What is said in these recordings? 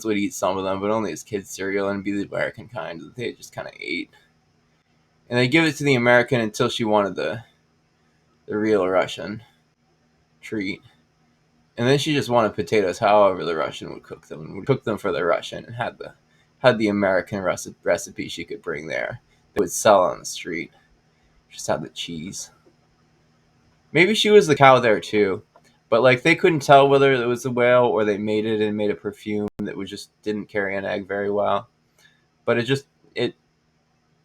would eat some of them, but only as kids' cereal, and be the American kind that they just kind of ate. And they give it to the American until she wanted the real Russian treat. And then she just wanted potatoes however the Russian would cook them, and would cook them for the Russian, and had the American recipe she could bring there. They would sell on the street. Just had the cheese. Maybe she was the cow there too. But like they couldn't tell whether it was a whale or they made it and made a perfume that was just didn't carry an egg very well. But it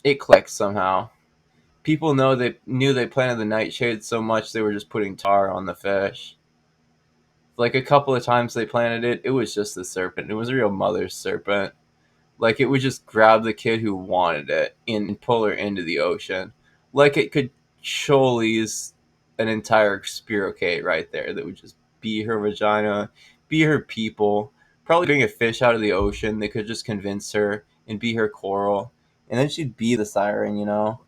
it clicked somehow. People knew they planted the nightshade so much they were just putting tar on the fish. Like a couple of times they planted it, it was just the serpent. It was a real mother's serpent. Like it would just grab the kid who wanted it and pull her into the ocean. Like it could Choli's an entire spirocate right there that would just be her vagina, be her people, probably bring a fish out of the ocean that could just convince her and be her coral. And then she'd be the siren, you know?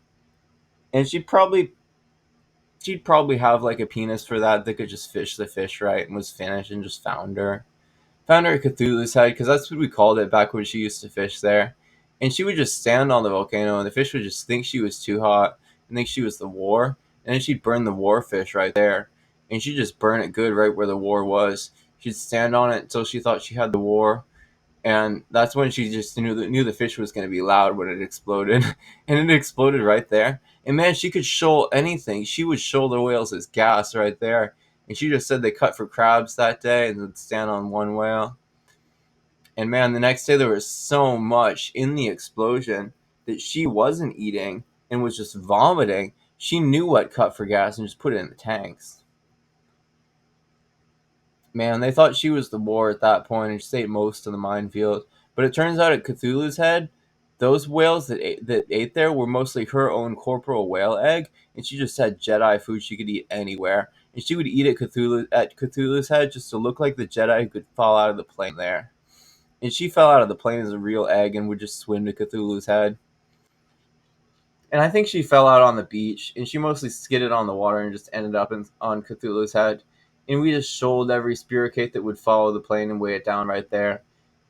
And she'd probably have like a penis for that could just fish the fish right and was finished and just found her. Found her at Cthulhu's head because that's what we called it back when she used to fish there. And she would just stand on the volcano and the fish would just think she was too hot and think she was the war. And then she'd burn the war fish right there. And she'd just burn it good right where the war was. She'd stand on it until she thought she had the war. And that's when she just knew the fish was going to be loud when it exploded. And it exploded right there. And man, she could shoal anything. She would shoal the whales as gas right there. And she just said they cut for crabs that day and would stand on one whale. And man, the next day there was so much in the explosion that she wasn't eating and was just vomiting. She knew what cut for gas and just put it in the tanks. Man, they thought she was the war at that point and just ate most of the minefield. But it turns out at Cthulhu's head, those whales that ate there were mostly her own corporal whale egg, and she just had Jedi food she could eat anywhere. And she would eat at Cthulhu's head just to look like the Jedi who could fall out of the plane there. And she fell out of the plane as a real egg and would just swim to Cthulhu's head. And I think she fell out on the beach, and she mostly skidded on the water and just ended up on Cthulhu's head. And we just shoaled every spirocate that would follow the plane and weigh it down right there.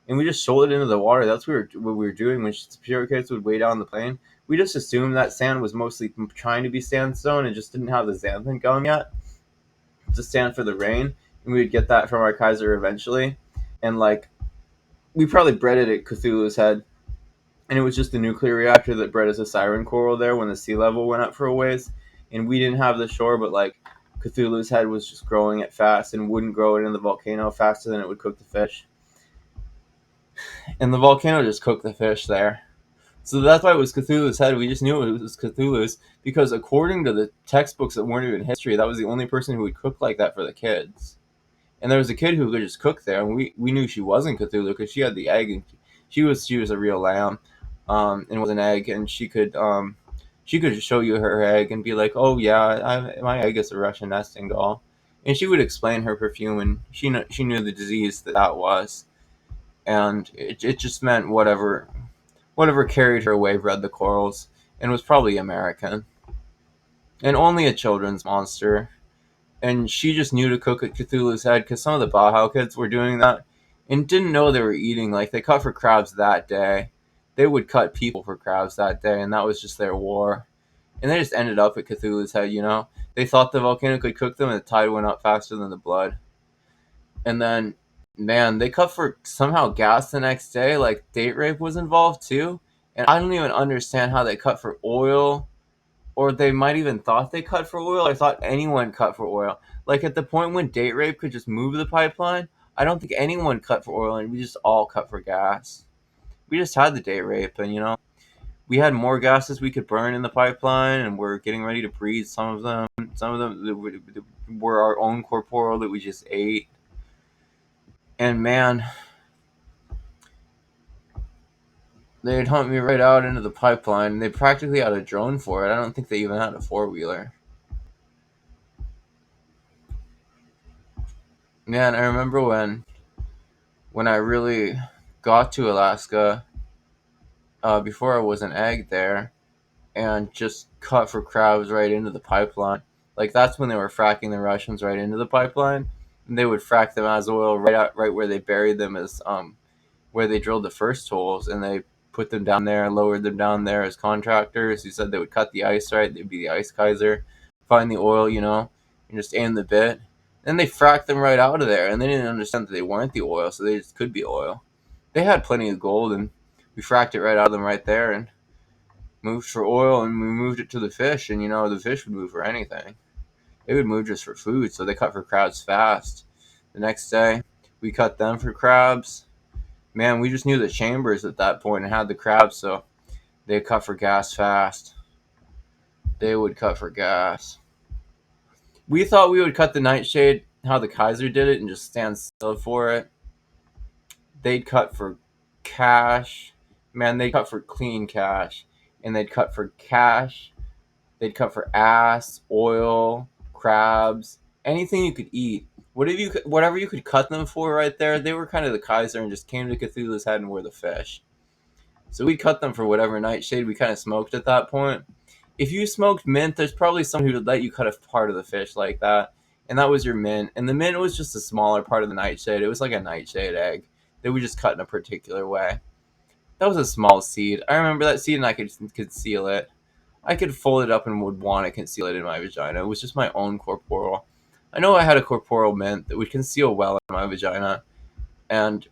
And we just shoaled it into the water. That's what we were doing when spiricates would weigh down the plane. We just assumed that sand was mostly trying to be sandstone and just didn't have the xanthan gum yet to stand for the rain. And we would get that from our Kaiser eventually. And like, we probably bred it at Cthulhu's head. And it was just the nuclear reactor that bred us a siren coral there when the sea level went up for a ways. And we didn't have the shore, but like Cthulhu's head was just growing it fast and wouldn't grow it in the volcano faster than it would cook the fish. And the volcano just cooked the fish there. So that's why it was Cthulhu's head. We just knew it was Cthulhu's because according to the textbooks that weren't even history, that was the only person who would cook like that for the kids. And there was a kid who could just cook there, and we knew she wasn't Cthulhu because she had the egg, and she was a real lamb, and was an egg, and she could just show you her egg and be like, oh yeah, my egg is a Russian nesting doll, and she would explain her perfume, and she knew the disease that was, and it just meant whatever carried her away bred the corals, and was probably American, and only a children's monster. And she just knew to cook at Cthulhu's head because some of the Baja kids were doing that and didn't know they were eating. Like, they cut for crabs that day. They would cut people for crabs that day, and that was just their war. And they just ended up at Cthulhu's head, you know? They thought the volcano could cook them, and the tide went up faster than the blood. And then, man, they cut for somehow gas the next day. Like, date rape was involved, too. And I don't even understand how they cut for oil, or they might even thought they cut for oil. I thought anyone cut for oil. Like at the point when date rape could just move the pipeline, I don't think anyone cut for oil, and we just all cut for gas. We just had the date rape, and we had more gases we could burn in the pipeline, and we're getting ready to breathe some of them. Some of them were our own corporeal that we just ate. And man, they'd hunt me right out into the pipeline, and they practically had a drone for it. I don't think they even had a four-wheeler. Man, I remember when I really got to Alaska, before I was an egg there, and just cut for crabs right into the pipeline. Like that's when they were fracking the Russians right into the pipeline, and they would frack them as oil right where they buried them as where they drilled the first holes, and they put them down there, lowered them down there as contractors who said they would cut the ice right. They'd be the ice Kaiser, find the oil, and just aim the bit. Then they fracked them right out of there, and they didn't understand that they weren't the oil, so they just could be oil. They had plenty of gold, and we fracked it right out of them right there, and moved for oil, and we moved it to the fish, and the fish would move for anything. They would move just for food, so they cut for crabs fast. The next day, we cut them for crabs. Man, we just knew the chambers at that point and had the crabs, so they cut for gas fast. They would cut for gas. We thought we would cut the nightshade how the Kaiser did it and just stand still for it. They'd cut for cash. Man, they'd cut for clean cash. And they'd cut for cash. They'd cut for ass, oil, crabs, anything you could eat. Whatever you could cut them for right there, they were kind of the Kaiser and just came to Cthulhu's head and were the fish. So we cut them for whatever nightshade we kind of smoked at that point. If you smoked mint, there's probably someone who would let you cut a part of the fish like that. And that was your mint. And the mint was just a smaller part of the nightshade. It was like a nightshade egg. They would just cut in a particular way. That was a small seed. I remember that seed and I could conceal it. I could fold it up and would want to conceal it in my vagina. It was just my own corporeal. I know I had a corporeal mint that would conceal well in my vagina. And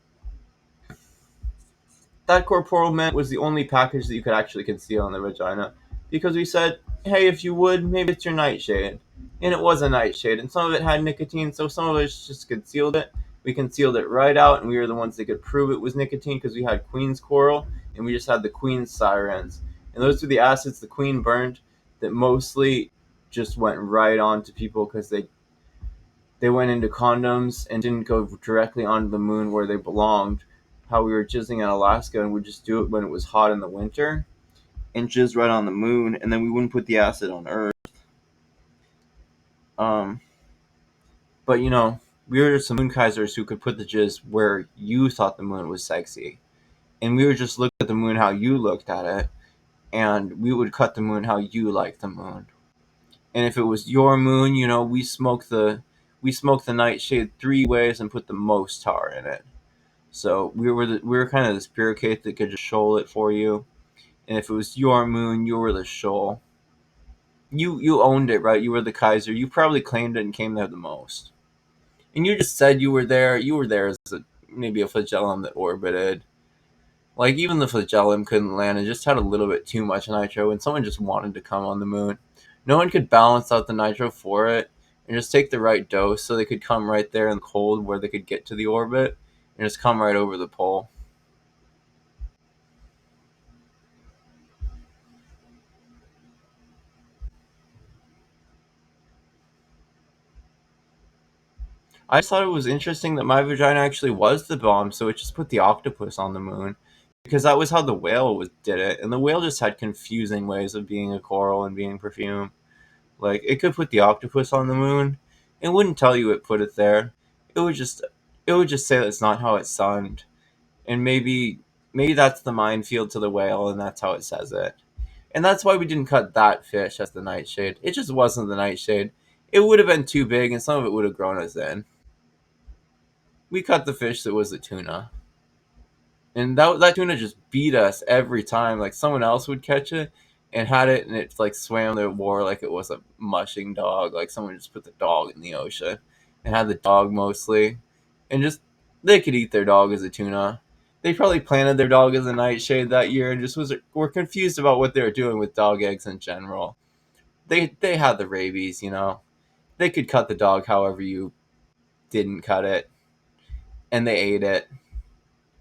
that corporeal mint was the only package that you could actually conceal in the vagina. Because we said, hey, if you would, maybe it's your nightshade. And it was a nightshade. And some of it had nicotine, so some of us just concealed it. We concealed it right out, and we were the ones that could prove it was nicotine because we had Queen's Coral, and we just had the Queen's Sirens. And those were the acids the Queen burned that mostly just went right on to people because they went into condoms and didn't go directly onto the moon where they belonged. How we were jizzing in Alaska and would just do it when it was hot in the winter and jizz right on the moon, and then we wouldn't put the acid on Earth. Um, but we were just some moon kaisers who could put the jizz where you thought the moon was sexy, and we would just look at the moon how you looked at it, and we would cut the moon how you liked the moon. And if it was your moon, we smoked the nightshade 3 ways and put the most tar in it. So we were kind of the spirit cake that could just shoal it for you. And if it was your moon, you were the shoal. You owned it, right? You were the Kaiser. You probably claimed it and came there the most. And you just said you were there. You were there as maybe a flagellum that orbited. Like, even the flagellum couldn't land. It just had a little bit too much nitro, and someone just wanted to come on the moon. No one could balance out the nitro for it and just take the right dose so they could come right there in the cold where they could get to the orbit and just come right over the pole. I just thought it was interesting that my vagina actually was the bomb, so it just put the octopus on the moon. Because that was how the whale did it, and the whale just had confusing ways of being a coral and being perfume. Like, it could put the octopus on the moon. It wouldn't tell you it put it there. It would just say that's not how it sunned. And maybe that's the minefield to the whale, and that's how it says it. And that's why we didn't cut that fish as the nightshade. It just wasn't the nightshade. It would have been too big, and some of it would have grown us in. We cut the fish that was the tuna. And that tuna just beat us every time. Like, someone else would catch it and had it, and it like swam the war like it was a mushing dog. Like, someone just put the dog in the ocean and had the dog mostly, and just they could eat their dog as a tuna. They probably planted their dog as a nightshade that year and just were confused about what they were doing with dog eggs in general. They had the rabies. They could cut the dog however you didn't cut it, and they ate it,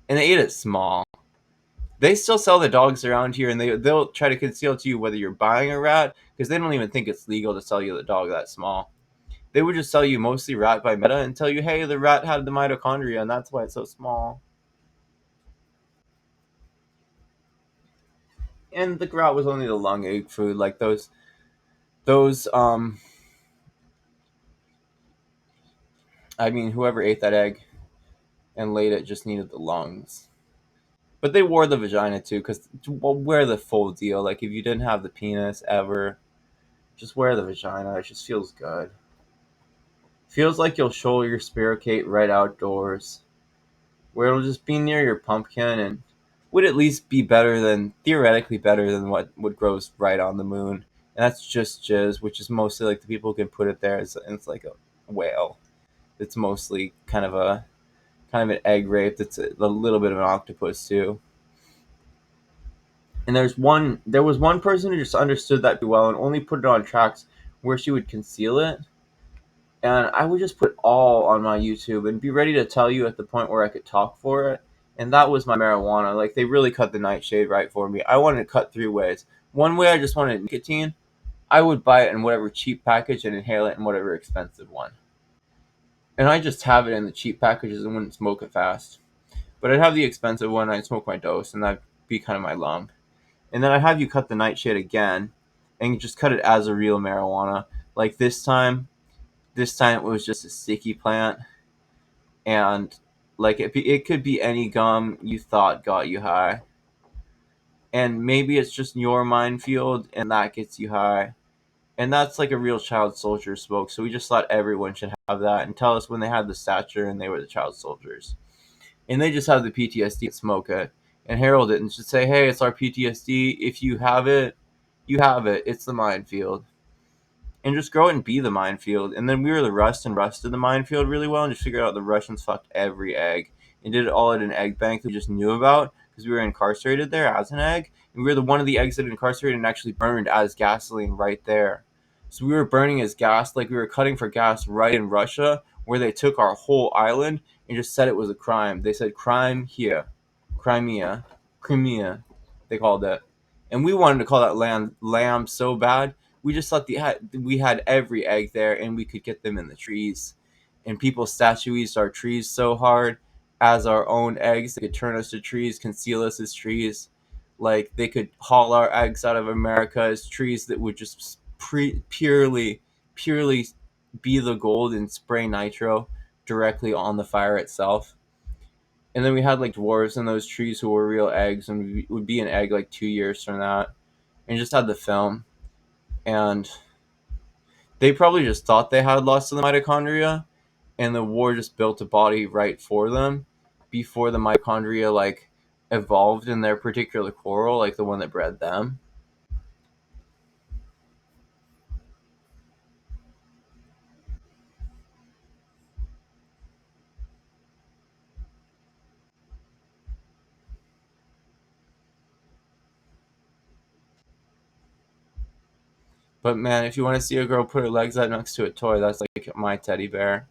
and they ate it small. They still sell the dogs around here, and they'll try to conceal to you whether you're buying a rat because they don't even think it's legal to sell you the dog that small. They would just sell you mostly rat by meta and tell you, hey, the rat had the mitochondria, and that's why it's so small. And the rat was only the lung egg food, like those. I mean, whoever ate that egg and laid it just needed the lungs. But they wore the vagina too, because wear the full deal. Like, if you didn't have the penis ever, just wear the vagina. It just feels good. Feels like you'll show your spiricate right outdoors. where it'll just be near your pumpkin and would at least be theoretically better than what would grows right on the moon. And that's just jizz, which is mostly like the people can put it there as it's like a whale. It's mostly kind of an egg rape. That's a little bit of an octopus too. And there was one person who just understood that well and only put it on tracks where she would conceal it. And I would just put all on my YouTube and be ready to tell you at the point where I could talk for it. And that was my marijuana. Like they really cut the nightshade right for me. I wanted to cut three ways. One way I just wanted nicotine. I would buy it in whatever cheap package and inhale it in whatever expensive one. And I just have it in the cheap packages and wouldn't smoke it fast. But I'd have the expensive one, I'd smoke my dose, and that'd be kind of my lung. And then I'd have you cut the nightshade again and just cut it as a real marijuana. Like this time it was just a sticky plant, and like it could be any gum you thought got you high. And maybe it's just your mind field and that gets you high. And that's like a real child soldier smoke. So we just thought everyone should have that and tell us when they had the stature and they were the child soldiers. And they just have the PTSD and smoke it and herald it and just say, hey, it's our PTSD. If you have it, you have it. It's the minefield. And just go and be the minefield. And then we were the rust and rusted the minefield really well and just figured out the Russians fucked every egg and did it all at an egg bank that we just knew about because we were incarcerated there as an egg. And we were the one of the eggs that incarcerated and actually burned as gasoline right there. So we were burning as gas, like we were cutting for gas right in Russia, where they took our whole island and just said it was a crime. They said crime here, Crimea, they called it. And we wanted to call that land lamb so bad we just thought we had every egg there and we could get them in the trees. And people statuized our trees so hard as our own eggs. They could turn us to trees, conceal us as trees. Like they could haul our eggs out of America as trees that would just purely be the gold and spray nitro directly on the fire itself. And then we had like dwarves in those trees who were real eggs and we would be an egg like 2 years from that. And just had the film. And they probably just thought they had lost of the mitochondria, and the war just built a body right for them before the mitochondria like evolved in their particular coral, like the one that bred them. But man, if you want to see a girl put her legs out next to a toy, that's like my teddy bear.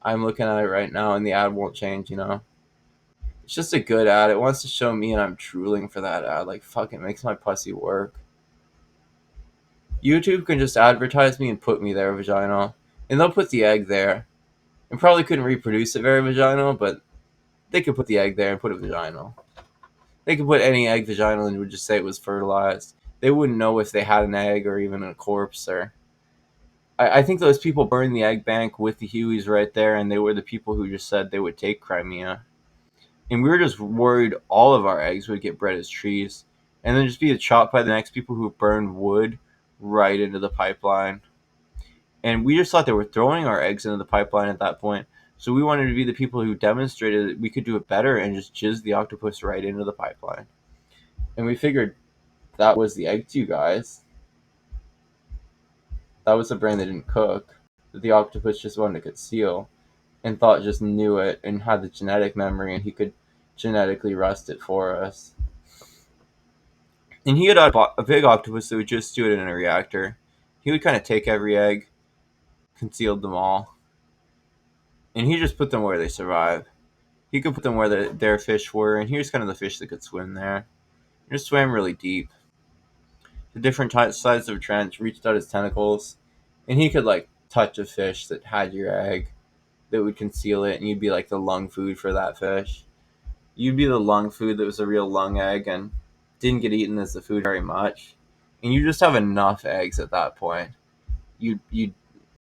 I'm looking at it right now, and the ad won't change. It's just a good ad. It wants to show me, and I'm drooling for that ad. Like fuck, it makes my pussy work. YouTube can just advertise me and put me there vaginal, and they'll put the egg there. And probably couldn't reproduce it very vaginal, but they could put the egg there and put it vaginal. They could put any egg vaginal and would just say it was fertilized. They wouldn't know if they had an egg or even a corpse. Or I think those people burned the egg bank with the Hueys right there, and they were the people who just said they would take Crimea. And we were just worried all of our eggs would get bred as trees, and then just be chopped by the next people who burned wood right into the pipeline. And we just thought they were throwing our eggs into the pipeline at that point. So we wanted to be the people who demonstrated that we could do it better and just jizz the octopus right into the pipeline. And we figured that was the egg to you guys. That was the brain that didn't cook, that the octopus just wanted to conceal, and thought just knew it and had the genetic memory and he could genetically rust it for us. And he had a big octopus that would just do it in a reactor. He would kind of take every egg, concealed them all, and he just put them where they survive. He could put them where their fish were, and here's kind of the fish that could swim there. He just swam really deep. The different sides of a trench, reached out his tentacles, and he could like touch a fish that had your egg that would conceal it, and you'd be like the lung food for that fish. You'd be the lung food that was a real lung egg and didn't get eaten as the food very much. And you just have enough eggs at that point. You'd